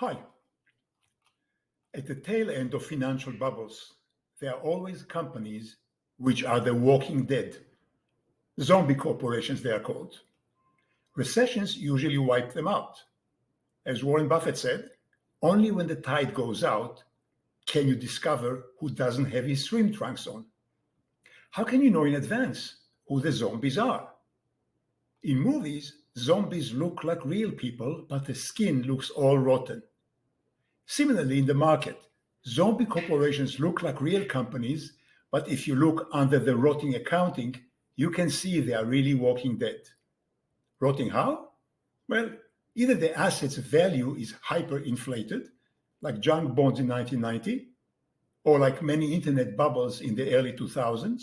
Hi. At the tail end of financial bubbles, there are always companies which are the walking dead. Zombie corporations, they are called. Recessions usually wipe them out. As Warren Buffett said, only when the tide goes out can you discover who doesn't have his swim trunks on. How can you know in advance who the zombies are? In movies, zombies look like real people, but the skin looks all rotten. Similarly, in the market, zombie corporations look like real companies, but if you look under the rotting accounting, you can see they are really walking dead. Rotting how? Well, either the asset's value is hyperinflated, like junk bonds in 1990, or like many internet bubbles in the early 2000s,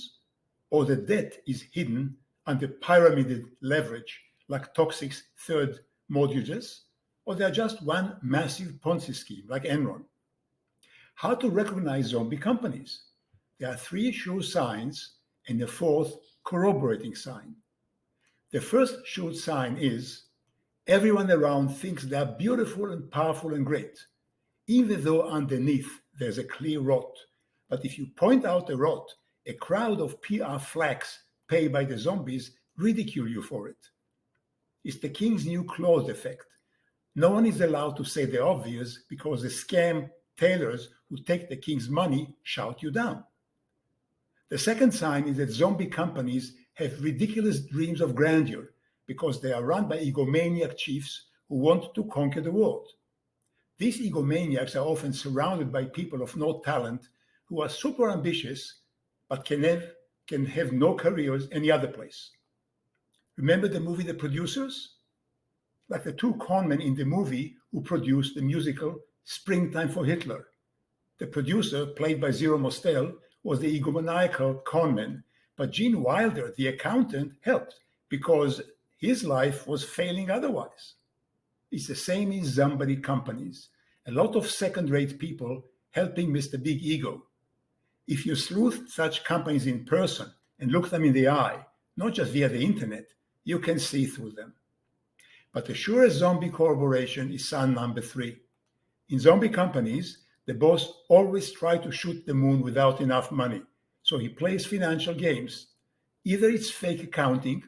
or the debt is hidden under pyramided leverage, like toxic third mortgages, or they're just one massive Ponzi scheme, like Enron. How to recognize zombie companies? There are three sure signs and a fourth corroborating sign. The first sure sign is everyone around thinks they're beautiful and powerful and great, even though underneath there's a clear rot. But if you point out the rot, a crowd of PR flacks paid by the zombies ridicule you for it. It's the king's new clothes effect. No one is allowed to say the obvious because the scam tailors who take the king's money shout you down. The second sign is that zombie companies have ridiculous dreams of grandeur because they are run by egomaniac chiefs who want to conquer the world. These egomaniacs are often surrounded by people of no talent who are super ambitious but can have no careers any other place. Remember the movie The Producers? Like the two conmen in the movie who produced the musical Springtime for Hitler. The producer, played by Zero Mostel, was the egomaniacal conman, but Gene Wilder, the accountant, helped because his life was failing otherwise. It's the same in zombie companies. A lot of second-rate people helping Mr. Big Ego. If you sleuth such companies in person and look them in the eye, not just via the internet, you can see through them. But the surest zombie corroboration is sign number 3. In zombie companies, the boss always tries to shoot the moon without enough money, so he plays financial games. Either it's fake accounting,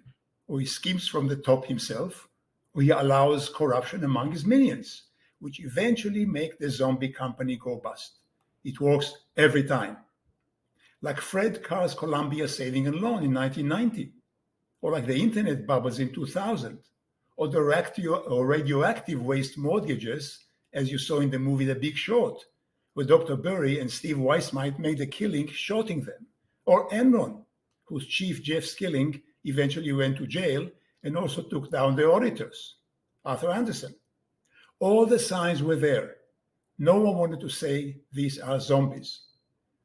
or he schemes from the top himself, or he allows corruption among his minions, which eventually make the zombie company go bust. It works every time. Like Fred Carr's Columbia Saving and Loan in 1990, or like the internet bubbles in 2000, or the radioactive waste mortgages, as you saw in the movie The Big Short, where Dr. Burry and Steve Weissman made a killing shorting them, or Enron, whose chief Jeff Skilling eventually went to jail and also took down the auditors, Arthur Andersen. All the signs were there. No one wanted to say these are zombies.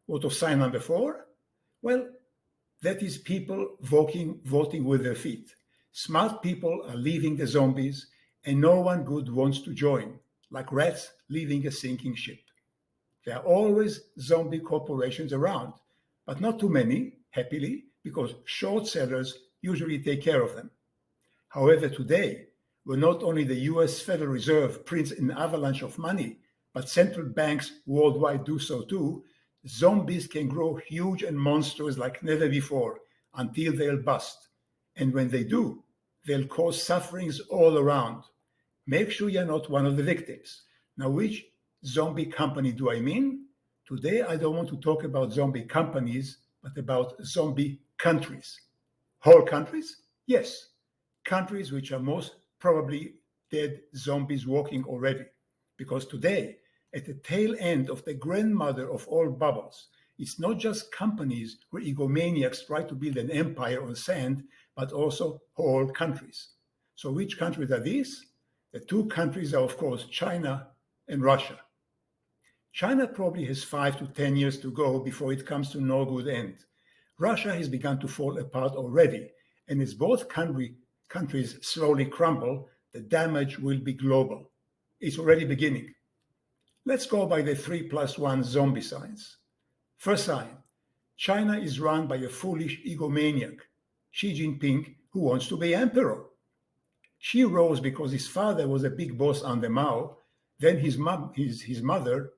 What of sign number 4? Well, that is people voting with their feet. Smart people are leaving the zombies, and no one good wants to join, like rats leaving a sinking ship. There are always zombie corporations around, but not too many, happily, because short sellers usually take care of them. However, today, where not only the US Federal Reserve prints an avalanche of money, but central banks worldwide do so too, zombies can grow huge and monstrous like never before until they'll bust. And when they do, they'll cause sufferings all around. Make sure you're not one of the victims. Now, which zombie company do I mean? Today, I don't want to talk about zombie companies, but about zombie countries. Whole countries? Yes. Countries which are most probably dead zombies walking already. Because today, at the tail end of the grandmother of all bubbles, it's not just companies where egomaniacs try to build an empire on sand, but also whole countries. So which countries are these? The two countries are, of course, China and Russia. China probably has 5 to 10 years to go before it comes to no good end. Russia has begun to fall apart already, and as both countries slowly crumble, the damage will be global. It's already beginning. Let's go by the 3+1 zombie signs. First sign, China is run by a foolish egomaniac, Xi Jinping, who wants to be emperor. Xi rose because his father was a big boss under Mao, Then his mother,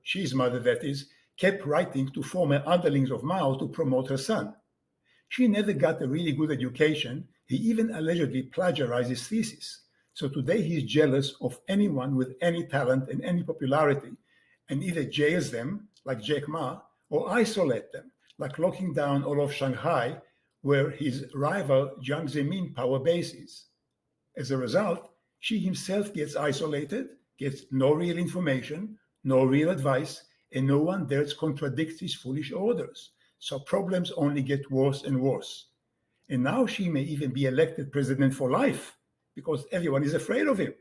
Xi's mother that is, kept writing to former underlings of Mao to promote her son. Xi never got a really good education. He even allegedly plagiarized his thesis. So today he's jealous of anyone with any talent and any popularity, and either jails them, like Jack Ma, or isolate them, like locking down all of Shanghai, where his rival Jiang Zemin power base is. As a result, Xi himself gets isolated, gets no real information, no real advice, and no one dares contradict his foolish orders. So problems only get worse and worse. And now Xi may even be elected president for life because everyone is afraid of him.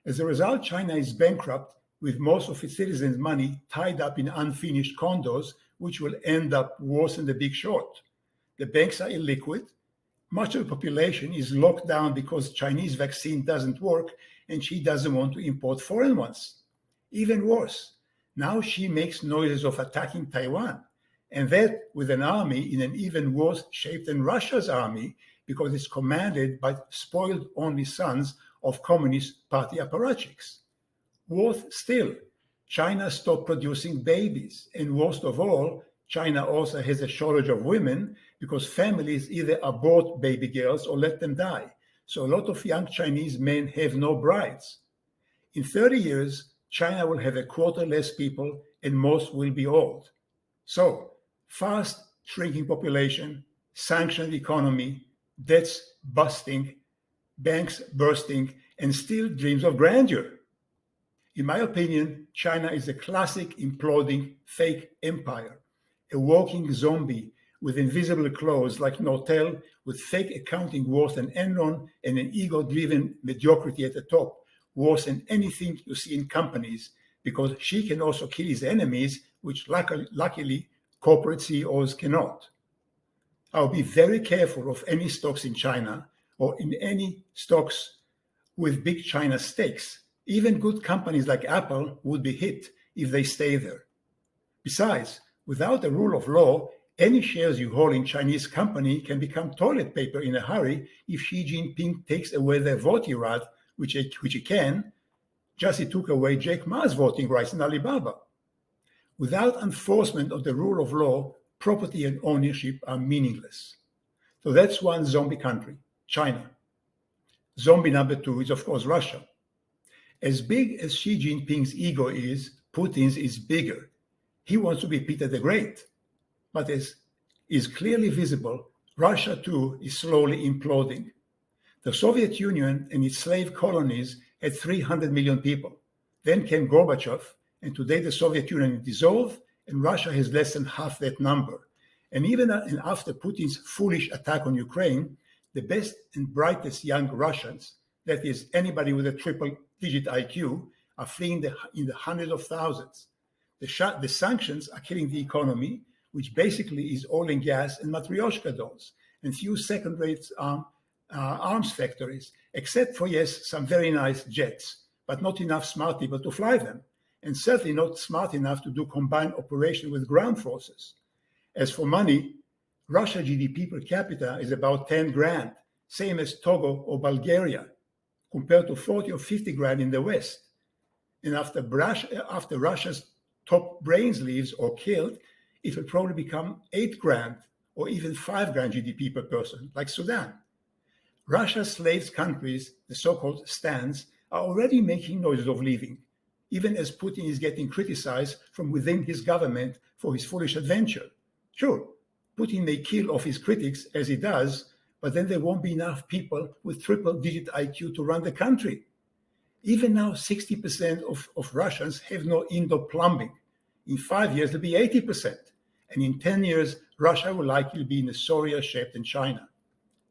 As a result, China is bankrupt with most of its citizens' money tied up in unfinished condos, which will end up worse than the Big Short. The banks are illiquid. Much of the population is locked down because Chinese vaccine doesn't work and Xi doesn't want to import foreign ones. Even worse, now Xi makes noises of attacking Taiwan, and that with an army in an even worse shape than Russia's army because it's commanded by spoiled only sons of Communist Party apparatchiks. Worse still, China stopped producing babies, and worst of all, China also has a shortage of women because families either abort baby girls or let them die. So a lot of young Chinese men have no brides. In 30 years, China will have a quarter less people and most will be old. So fast shrinking population, sanctioned economy, debts busting, banks bursting, and still dreams of grandeur. In my opinion, China is a classic imploding fake empire, a walking zombie with invisible claws like Nortel, with fake accounting worse than Enron and an ego-driven mediocrity at the top, worse than anything you see in companies, because Xi can also kill his enemies, which luckily corporate CEOs cannot. I'll be very careful of any stocks in China or in any stocks with big China stakes. Even good companies like Apple would be hit if they stay there. Besides, without the rule of law, any shares you hold in Chinese company can become toilet paper in a hurry if Xi Jinping takes away their voting right, which he can, just he took away Jack Ma's voting rights in Alibaba. Without enforcement of the rule of law, property and ownership are meaningless. So that's one zombie country, China. Zombie number two is, of course, Russia. As big as Xi Jinping's ego is, Putin's is bigger. He wants to be Peter the Great. But as is clearly visible, Russia too is slowly imploding. The Soviet Union and its slave colonies had 300 million people. Then came Gorbachev, and today the Soviet Union dissolved, and Russia has less than half that number. And even after Putin's foolish attack on Ukraine, the best and brightest young Russians, that is, anybody with a triple-digit IQ, are fleeing in the hundreds of thousands. The sanctions are killing the economy, which basically is oil and gas and matryoshka dolls, and few second-rate arms factories, except for, yes, some very nice jets, but not enough smart people to fly them, and certainly not smart enough to do combined operation with ground forces. As for money, Russia GDP per capita is about 10 grand, same as Togo or Bulgaria, compared to 40 or 50 grand in the West. And after Russia's top brains leaves or killed, it will probably become 8 grand or even 5 grand GDP per person, like Sudan. Russia's slave countries, the so-called stands, are already making noises of leaving, even as Putin is getting criticized from within his government for his foolish adventure. Sure, Putin may kill off his critics as he does, but then there won't be enough people with triple-digit IQ to run the country. Even now, 60% of Russians have no indoor plumbing. In 5 years, it'll be 80%. And in 10 years, Russia will likely be in a sorrier shape than China.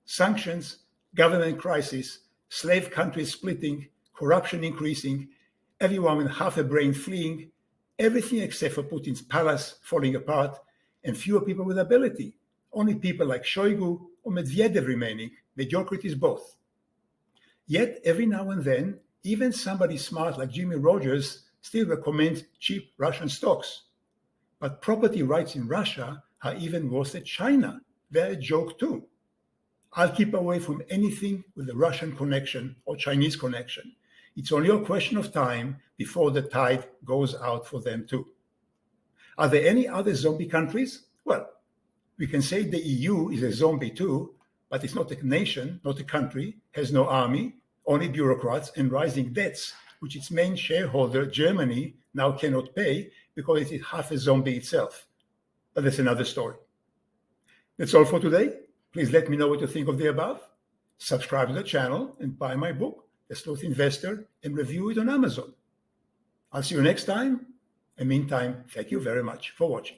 Sanctions, government crisis, slave countries splitting, corruption increasing, everyone with half a brain fleeing, everything except for Putin's palace falling apart, and fewer people with ability. Only people like Shoigu or Medvedev remaining, mediocrity is both. Yet, every now and then, even somebody smart like Jimmy Rogers still recommends cheap Russian stocks. But property rights in Russia are even worse than China. They're a joke too. I'll keep away from anything with a Russian connection or Chinese connection. It's only a question of time before the tide goes out for them too. Are there any other zombie countries? Well, we can say the EU is a zombie too, but it's not a nation, not a country, has no army, only bureaucrats and rising debts, which its main shareholder, Germany, now cannot pay because it is half a zombie itself. But that's another story. That's all for today. Please let me know what you think of the above. Subscribe to the channel and buy my book, The Sleuth Investor, and review it on Amazon. I'll see you next time. In the meantime, thank you very much for watching.